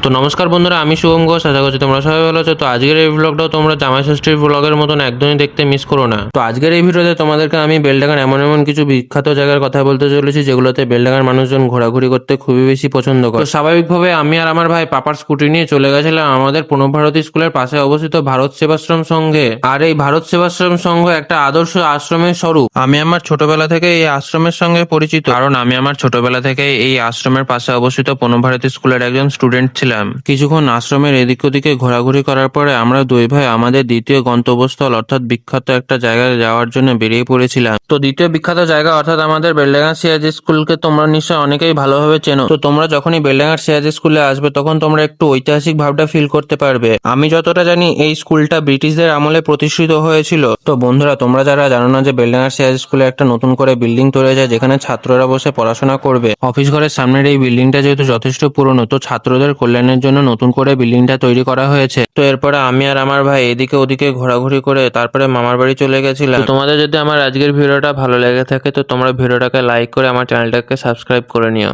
তো নমস্কার বন্ধুরা, আমি শুভম ঘোষ। আশা করছি তোমরা সবাই ভালো আছো। তো আজকের এই ব্লগটাও তোমরা জামাই ষষ্ঠীর ব্লগের মতন একদমই দেখতে মিস করো না। তো আজকের এই ভিডিওতে তোমাদেরকে আমি বেলডাঙার এমন এমন কিছু বিখ্যাত জায়গার কথা বলতে চলেছি যেগুলোতে বেলডাঙার মানুষজন ঘোরাঘুরি করতে খুবই বেশি পছন্দ করে। তো স্বাভাবিকভাবে আমি আর আমার ভাই পাপার স্কুটি নিয়ে চলে গেছিলাম আমাদের পুনঃভারতী স্কুলের পাশে অবস্থিত ভারত সেবাশ্রম সংঘে। আর এই ভারত সেবাশ্রম সংঘ একটা আদর্শ আশ্রমের স্বরূপ। আমি আমার ছোটবেলা থেকে এই আশ্রমের সঙ্গে পরিচিত, কারণ আমি আমার ছোটবেলা থেকে এই আশ্রমের পাশে অবস্থিত পুনঃভারতী স্কুলের একজন স্টুডেন্ট ছিলাম। কিছুক্ষণ আশ্রমের এদিক ওদিকে ঘোরাঘুরি করার পরে আমরা দুই ভাই আমাদের দ্বিতীয় গন্তব্যস্থল অর্থাৎ বিখ্যাত একটা জায়গায় যাওয়ার জন্য বেরিয়ে পড়েছিলাম। তো দ্বিতীয় বিখ্যাত জায়গা অর্থাৎ আমাদের বেলডাঙ্গা সিআইজি স্কুলকে তোমরা নিশ্চয় অনেকেই ভালোভাবে চেনো। তো তোমরা যখনই বেলডাঙ্গার সিআইজি স্কুলে আসবে তখন তোমরা একটু ঐতিহাসিক ভাবটা ফিল করতে পারবে। আমি যতটা জানি এই স্কুলটা ব্রিটিশদের আমলে প্রতিষ্ঠিত হয়েছিল। তো বন্ধুরা, তোমরা যারা জানো না যে বেলডাঙ্গার সিআইজি স্কুলে একটা নতুন করে বিল্ডিং তৈরি হয়েছে যেখানে ছাত্ররা বসে পড়াশোনা করবে। অফিস ঘরের সামনের এই বিল্ডিংটা যেহেতু যথেষ্ট পুরনো, তো ছাত্রদের কল্যাণের জন্য নতুন করে বিল্ডিংটা তৈরি করা হয়েছে। তো এরপরে আমি আর আমার ভাই এদিকে ওদিকে ঘোরাঘুরি করে তারপরে মামার বাড়ি চলে গেছিলাম। তো তোমাদের যদি আমার আজকের ভিডিওটা ভালো লেগে থাকে তো তোমরা ভিডিওটাকে লাইক করে আমার চ্যানেলটাকে সাবস্ক্রাইব করে নিও।